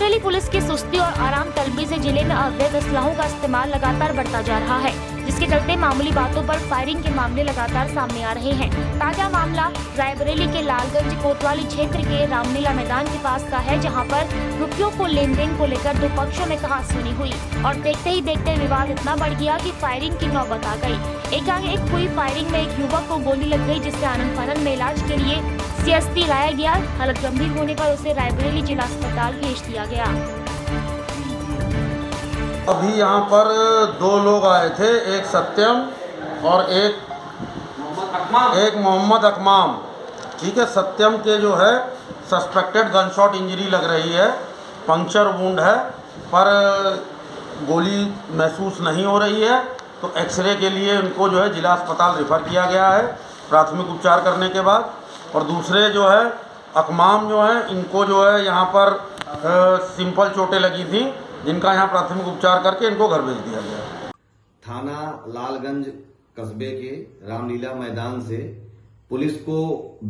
Raebareli police की सुस्ती और आराम तलबी से जिले में अवैध असलाहों का इस्तेमाल लगातार बढ़ता जा रहा है, जिसके चलते मामूली बातों पर फायरिंग के मामले लगातार सामने आ रहे हैं। ताजा मामला रायबरेली के लालगंज कोतवाली क्षेत्र के रामलीला मैदान के पास का है, जहां पर रुपयों को लेन देन को लेकर दो पक्षों में कहासुनी हुई और देखते ही देखते विवाद इतना बढ़ गया कि फायरिंग की नौबत आ गई। एकाएक हुई फायरिंग में एक युवक को गोली लग गई, जिससे आनंद फानंद में इलाज के लिए सीएसटी लाया गया। हालत गंभीर होने पर उसे रायबरेली जिला अस्पताल भेज दिया गया। अभी यहाँ पर दो लोग आए थे, एक सत्यम और एक मोहम्मद अकमाम। ठीक है, सत्यम के जो है सस्पेक्टेड गनशॉट इंजरी लग रही है, पंक्चर वुंड है, पर गोली महसूस नहीं हो रही है, तो एक्सरे के लिए उनको जो है जिला अस्पताल रेफ़र किया गया है प्राथमिक उपचार करने के बाद। और दूसरे जो है अकमाम जो है, इनको जो है यहाँ पर सिंपल चोटें लगी थी, जिनका यहाँ प्राथमिक उपचार करके इनको घर भेज दिया गया। थाना लालगंज कस्बे के रामलीला मैदान से पुलिस को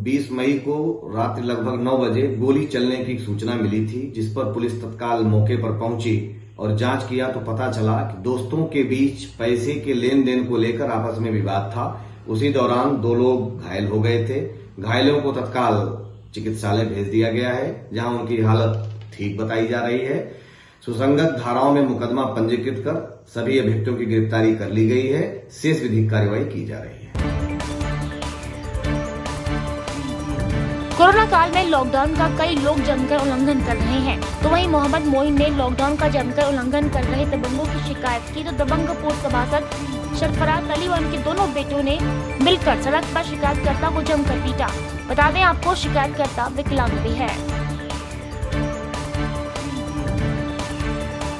20 मई को रात्रि लगभग 9 बजे गोली चलने की सूचना मिली थी, जिस पर पुलिस तत्काल मौके पर पहुंची और जांच किया तो पता चला कि दोस्तों के बीच पैसे के लेन देन को लेकर आपस में विवाद था। उसी दौरान दो लोग घायल हो गए थे। घायलों को तत्काल चिकित्सालय भेज दिया गया है, जहां उनकी हालत ठीक बताई जा रही है। सुसंगत धाराओं में मुकदमा पंजीकृत कर सभी अभियुक्तों की गिरफ्तारी कर ली गई है। शेष विधिक कार्रवाई की जा रही है। कोरोना काल में लॉकडाउन का कई लोग जमकर उल्लंघन कर रहे हैं, तो वहीं मोहम्मद मोइन ने लॉकडाउन का जमकर उल्लंघन कर रहे दबंगों की शिकायत की, तो दबंग पूर्व सभासद सरफराज अली व उनके दोनों बेटों ने मिलकर सड़क पर शिकायतकर्ता को जमकर पीटा। बता दें आपको, शिकायतकर्ता विकलांग भी है।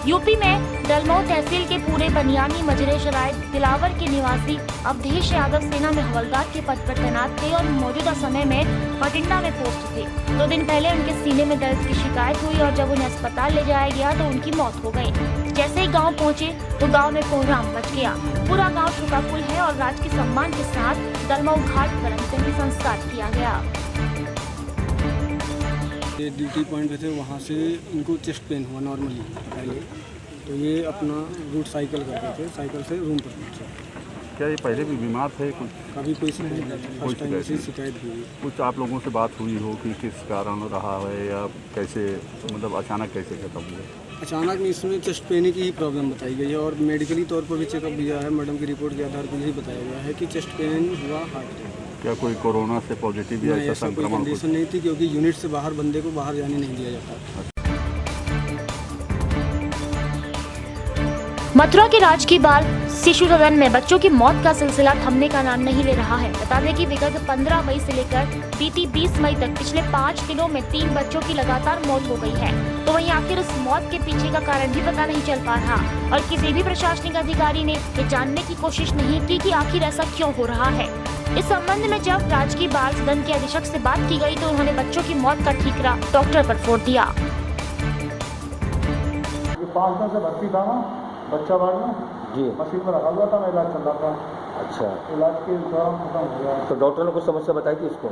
यूपी में दलमऊ तहसील के पूरे बनियानी मजरे शराय दिलावर के निवासी अवधेश यादव सेना में हवलदार के पद पर तैनात थे और मौजूदा समय में बठिंडा में पोस्ट थे। 2 दिन पहले उनके सीने में दर्द की शिकायत हुई और जब उन्हें अस्पताल ले जाया गया तो उनकी मौत हो गई। जैसे ही गांव पहुंचे तो गांव में कोहराम मच गया। पूरा गांव शोकाकुल है और राजकीय सम्मान के साथ दलमऊ घाट पर अंतिम संस्कार किया गया। ये ड्यूटी पॉइंट पे थे, वहाँ से इनको चेस्ट पेन हुआ नॉर्मली पहले, तो ये अपना रूट साइकिल करते थे, साइकिल से रूम पर पहुँचे। क्या ये पहले भी बीमार थे? कुछ कभी कोई शिकायत नहीं, फर्स्ट टाइम से शिकायत हुई। कुछ आप लोगों से बात हुई हो कि किस कारण रहा है या कैसे, मतलब अचानक कैसे खत्म हुआ? अचानक नहीं, इसमें चेस्ट पेन की ही प्रॉब्लम बताई गई है और मेडिकली तौर पर भी चेकअप दिया है। मैडम की रिपोर्ट के आधार पर यही बताया गया है कि चेस्ट पेन हुआ हार्ट अटैक। क्या कोई कोरोना से पॉजिटिव या ऐसा कोई कंडीशन नहीं थी, क्योंकि यूनिट से बाहर बंदे को बाहर जाने नहीं दिया जाता। मथुरा के राजकीय बाल शिशु सदन में बच्चों की मौत का सिलसिला थमने का नाम नहीं ले रहा है। बता दें कि विगत 15 मई से लेकर बीती 20 मई तक पिछले 5 दिनों में 3 बच्चों की लगातार मौत हो गई है। तो वहीं आखिर उस मौत के पीछे का कारण भी पता नहीं चल पा रहा और किसी भी प्रशासनिक अधिकारी ने ये जानने की कोशिश नहीं की कि आखिर ऐसा क्यों हो रहा है। इस संबंध में जब राजकीय बाल सदन के अधीक्षक से बात की गई तो उन्होंने बच्चों की मौत का ठीकरा डॉक्टर पर फोड़ दिया। 5 दिन से भर्ती था ना बच्चा बाग में जी, मशीन पर रखा हुआ था, मैं इलाज चल रहा था। अच्छा, इलाज के दौरान खत्म हो गया। तो डॉक्टर ने कुछ समस्या बताई थी इसको?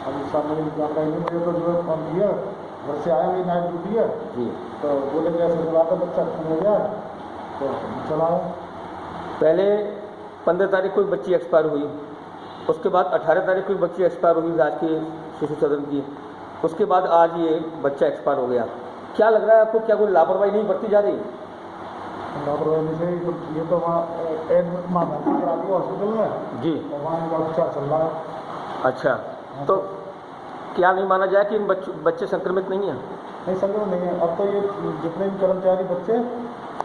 अब इस साल मुझे जानकारी नहीं, मुझे तो जो है फोन किया, घर से आया, मेरी नाइट ड्यूटी है जी, तो बोले कि ऐसे चला था, बच्चा खत्म हो गया, तो चला आया। पहले 15 तारीख को बच्ची एक्सपायर हुई, उसके बाद 18 तारीख को बच्ची एक्सपायर हुई राजकीय शिशु सदन की, उसके बाद आज ये बच्चा एक्सपायर हो गया। क्या लग रहा है आपको, क्या कोई लापरवाही नहीं बरती जा रही? लापरवाही से ये तो वहाँ भर्ती करा दी हॉस्पिटल में जी, और वहाँ इनका उपचार चल रहा है। अच्छा, तो क्या नहीं माना जाए कि इन बच्चे संक्रमित नहीं हैं? नहीं, संक्रमित नहीं है। अब तो ये जितने भी कर्मचारी बच्चे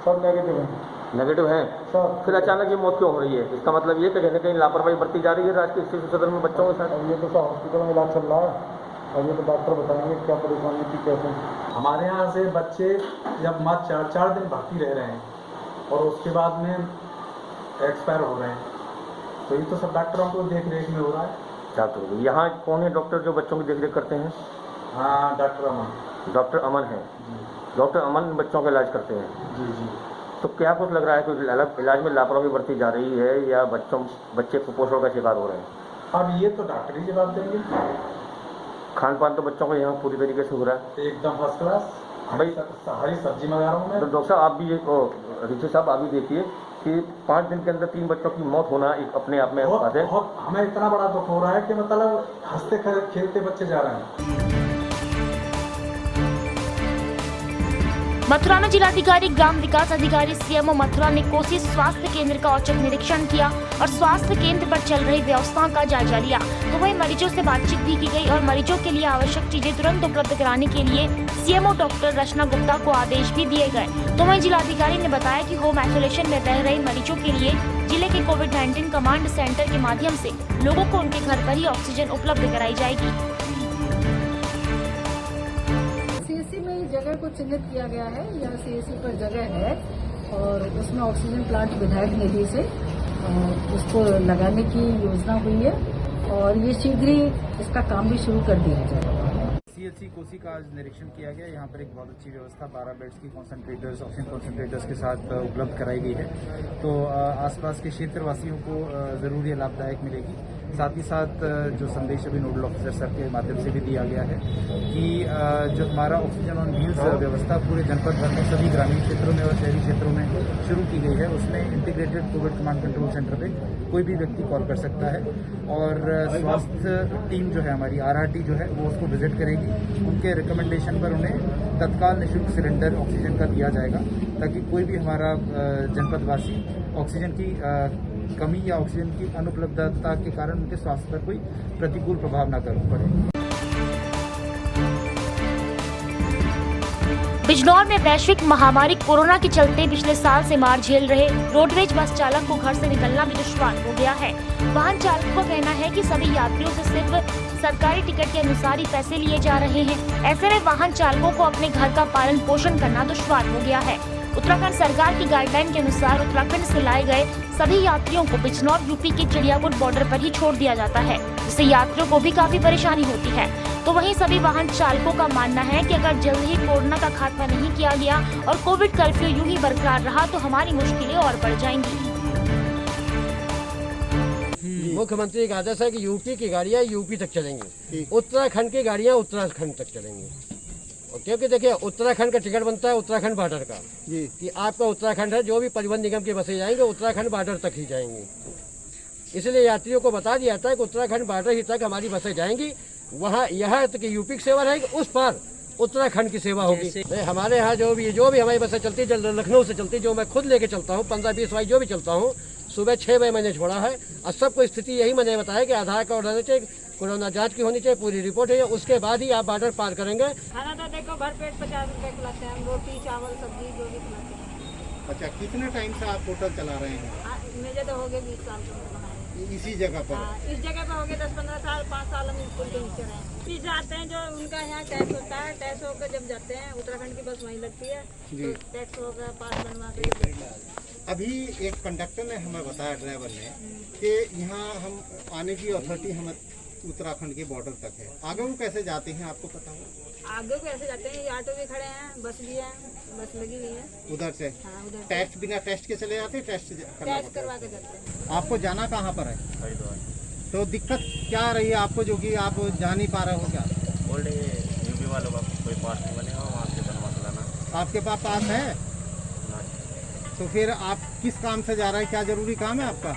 सब नेगेटिव हैं। नेगेटिव हैं सब। फिर अचानक ये मौत क्यों हो रही है? इसका मतलब ये कि कहीं ना कहीं लापरवाही बरती जा रही है राजकीय शिशु सदन में बच्चों के साथ। ये तो सब हॉस्पिटल में इलाज चल रहा है और ये तो डॉक्टर बताएंगे क्या परेशानी थी, कैसे। हमारे यहाँ से बच्चे जब मात्र 4 दिन भर्ती रह रहे हैं और उसके बाद में एक्सपायर हो रहे हैं, तो ये तो सब डॉक्टरों को देख रेख में हो रहा है। डॉक्टर यहाँ कौन है डॉक्टर जो बच्चों की देख रेख करते हैं? हाँ, डॉक्टर अमन। डॉक्टर अमन है जी, डॉक्टर अमन बच्चों का इलाज करते हैं जी जी। तो क्या कुछ लग रहा है कि इलाज में लापरवाही बरती जा रही है या बच्चे कुपोषण का शिकार हो रहे हैं? अब ये तो डॉक्टर ही जवाब देंगे। खान पान तो बच्चों को यहाँ पूरी तरीके से हो रहा है एकदम फर्स्ट क्लास। हरी सब्जी मंगा रहा हूँ मैं। तो डॉक्टर साहब आप भी ऋषि साहब आप भी देखिए कि 5 दिन के अंदर 3 बच्चों की मौत होना एक अपने आप में बात है। बहुत हमें इतना बड़ा दुख हो रहा है कि मतलब हंसते खेलते बच्चे जा रहे हैं। मथुरा में जिलाधिकारी ग्राम विकास अधिकारी सीएमओ मथुरा ने कोसी स्वास्थ्य केंद्र का औचक निरीक्षण किया और स्वास्थ्य केंद्र पर चल रही व्यवस्थाओं का जायजा लिया। तो वहीं मरीजों से बातचीत भी की गई और मरीजों के लिए आवश्यक चीजें तुरंत उपलब्ध कराने के लिए सीएमओ डॉक्टर रचना गुप्ता को आदेश भी दिए गए। तो वहीं जिलाधिकारी ने बताया कि होम आइसोलेशन में रह रहे मरीजों के लिए जिले के कोविड-19 कमांड सेंटर के माध्यम से लोगों को उनके घर पर ही ऑक्सीजन उपलब्ध कराई जाएगी। सीएससी में जगह को चिन्हित किया गया है, यह सीएससी पर जगह है और उसमें ऑक्सीजन प्लांट विधायक निधि से उसको लगाने की योजना हुई है और ये शीघ्र ही इसका काम भी शुरू कर दिया जाएगा। सीएचसी कोसी का आज निरीक्षण किया गया। यहाँ पर एक बहुत अच्छी व्यवस्था 12 बेड्स की कॉन्सेंट्रेटर्स ऑक्सीजन कॉन्सेंट्रेटर्स के साथ उपलब्ध कराई गई है। तो आसपास के क्षेत्र वासियों को ज़रूर ये लाभदायक मिलेगी। साथ ही साथ जो संदेश अभी नोडल ऑफिसर सर के माध्यम से भी दिया गया है कि जो हमारा ऑक्सीजन ऑन व्हील्स व्यवस्था पूरे जनपद भर में सभी ग्रामीण क्षेत्रों में और शहरी क्षेत्रों में शुरू की गई है। उसमें integrated Covid command control centre पे कोई भी व्यक्ति कॉल कर सकता है और स्वास्थ्य टीम जो है हमारी RRT जो है वो उसको विजिट करेगी। उनके रिकमेंडेशन पर उन्हें तत्काल निःशुल्क सिलेंडर ऑक्सीजन का दिया जाएगा ताकि कोई भी हमारा जनपदवासी ऑक्सीजन की कमी या ऑक्सीजन की अनुपलब्धता के कारण उनके स्वास्थ्य पर कोई प्रतिकूल प्रभाव न पड़े। बिजनौर में वैश्विक महामारी कोरोना के चलते पिछले साल से मार झेल रहे रोडवेज बस चालक को घर से निकलना भी दुश्वार हो गया है। वाहन चालकों का कहना है कि सभी यात्रियों से सिर्फ सरकारी टिकट के अनुसार ही पैसे लिए जा रहे हैं। ऐसे में वाहन चालकों को अपने घर का पालन पोषण करना दुश्वार हो गया है। उत्तराखंड सरकार की गाइडलाइन के अनुसार उत्तराखंड से लाए गए सभी यात्रियों को बिजनौर यूपी के चिड़ियापुर बॉर्डर पर ही छोड़ दिया जाता है, जिससे यात्रियों को भी काफी परेशानी होती है। तो वहीं सभी वाहन चालकों का मानना है कि अगर जल्द ही कोरोना का खात्मा नहीं किया गया और कोविड कर्फ्यू यूं ही बरकरार रहा तो हमारी मुश्किलें और बढ़ जाएंगी। मुख्यमंत्री का आदेश है कि यूपी की गाड़ियाँ यूपी तक चलेंगी, उत्तराखंड की गाड़ियाँ उत्तराखंड तक चलेंगी। क्योंकि देखिए उत्तराखंड का टिकट बनता है उत्तराखंड बॉर्डर का जी, कि आपका उत्तराखंड है, जो भी परिवहन निगम की बसें जाएंगे उत्तराखंड बॉर्डर तक ही जाएंगी। इसलिए यात्रियों को बता दिया जाता है कि उत्तराखंड बॉर्डर ही तक हमारी बसें जाएंगी, वहाँ यह तक यूपी की सेवा रहेगी, उस पार उत्तराखंड की सेवा होगी। हमारे यहाँ जो भी हमारी बसें चलती है, लखनऊ से चलती, जो मैं खुद लेके चलता हूँ, 15-20 बाइक जो भी चलता हूँ, सुबह 6 बजे मैंने छोड़ा है और सबको स्थिति यही मैंने बताया कि आधार कार्ड होना चाहिए, कोरोना जांच की होनी चाहिए, पूरी रिपोर्ट है, उसके बाद ही आप बॉर्डर पार करेंगे। खाना तो देखो भर पेट 50 रुपए खिलाते हैं, रोटी चावल सब्जी जो भी खिलाते हैं। अच्छा, कितने टाइम से आप होटल चला रहे हैं? मुझे तो हो गए 20 साल इसी जगह पर? इस जगह पर हो गए 10-15 साल, 5 साल हम स्कूल के नीचे रहे। फीस आते हैं जो उनका यहाँ टैक्स होता है, टैक्स होकर जब जाते हैं उत्तराखंड की बस वहीं लगती है तो टैक्स होकर पास बनवा के। अभी एक कंडक्टर ने हमें बताया, ड्राइवर ने, कि यहाँ हम आने की अथॉरिटी हमें उत्तराखंड के बॉर्डर तक है। आगे वो कैसे जाते हैं आपको पता हो? आगे कैसे जाते हैं, ये ऑटो भी खड़े हैं, बस भी है, बस लगी हुई है उधर से। हाँ, उधर टेस्ट बिना टेस्ट के चले जाते हैं? टेस्ट करवा के जाते हैं। आपको जाना कहाँ पर है? तो दिक्कत क्या रही है आपको जो कि आप जा नहीं पा रहे हो? क्या बोल रहे हैं यूपी वालों का कोई पास नहीं बनेगा, वहाँ से बनवा के लाना। आपके पास पास है? तो फिर आप किस काम से जा रहे हैं? क्या जरूरी काम है आपका?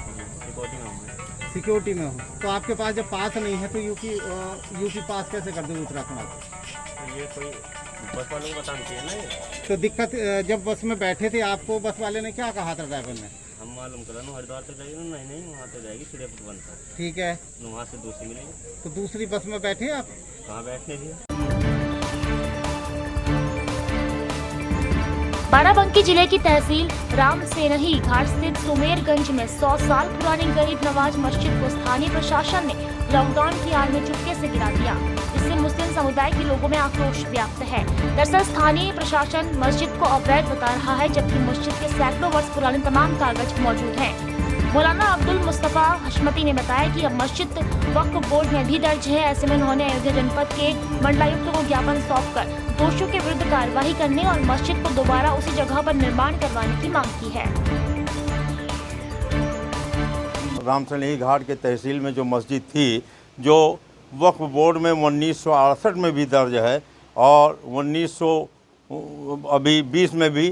सिक्योरिटी में हो। तो आपके पास जब पास नहीं है तो यूपी पास कैसे कर दो उत्तराखंड? तो ये कोई बस वालों को बताना चाहिए ना। तो दिक्कत जब बस में बैठे थे आपको बस वाले ने क्या कहा था ड्राइवर ने? हम मालूम करा ना हरिद्वार से जाएगी ना, नहीं वहाँ से जाएगी चिड़ियापुर बनता। ठीक है, वहाँ से दूसरी मिलेगी। तो दूसरी बस में बैठे आप? कहाँ बैठने दिए? बाराबंकी जिले की तहसील रामसेनही घाट स्थित सुमेरगंज में 100 साल पुरानी गरीब नवाज मस्जिद को स्थानीय प्रशासन ने लॉकडाउन की आड़ में चुपके से गिरा दिया, जिससे मुस्लिम समुदाय के लोगों में आक्रोश व्याप्त है। दरअसल स्थानीय प्रशासन मस्जिद को अवैध बता रहा है, जबकि मस्जिद के सैकड़ों वर्ष पुराने तमाम कागज मौजूद हैं। मौलाना अब्दुल मुस्तफा हशमती ने बताया कि अब मस्जिद वक्फ बोर्ड में भी दर्ज है। ऐसे में उन्होंने अयोध्या जनपद के मंडलायुक्त को ज्ञापन सौंपकर दोषियों के विरुद्ध कार्रवाई करने और मस्जिद को दोबारा उसी जगह पर निर्माण करवाने की मांग की है। रामसेनही घाट के तहसील में जो मस्जिद थी, जो वक्फ बोर्ड में 1968 में भी दर्ज है और अभी 20 में भी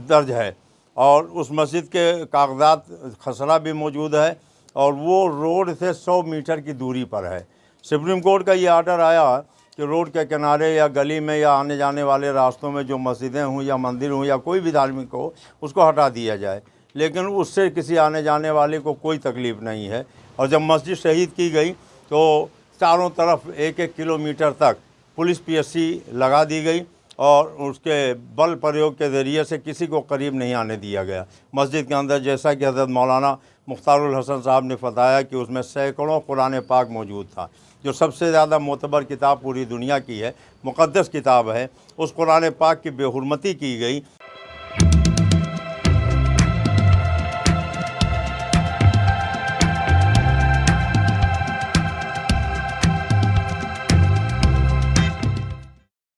दर्ज है और उस मस्जिद के कागजात खसरा भी मौजूद है और वो रोड से 100 मीटर की दूरी पर है। सुप्रीम कोर्ट का ये आर्डर आया कि रोड के किनारे या गली में या आने जाने वाले रास्तों में जो मस्जिदें हों या मंदिर हों या कोई भी धार्मिक हो उसको हटा दिया जाए, लेकिन उससे किसी आने जाने वाले को कोई तकलीफ़ नहीं है। और जब मस्जिद शहीद की गई तो चारों तरफ 1-1 किलोमीटर तक पुलिस पीएससी लगा दी गई और उसके बल प्रयोग के ज़रिए से किसी को करीब नहीं आने दिया गया। मस्जिद के अंदर जैसा कि हज़रत मौलाना मुख्तारुल हसन साहब ने बताया कि उसमें सैकड़ों कुरान पाक मौजूद था, जो सबसे ज़्यादा मोतबर किताब पूरी दुनिया की है, मुक़द्दस किताब है। उस कुरान पाक की बेहुरमती की गई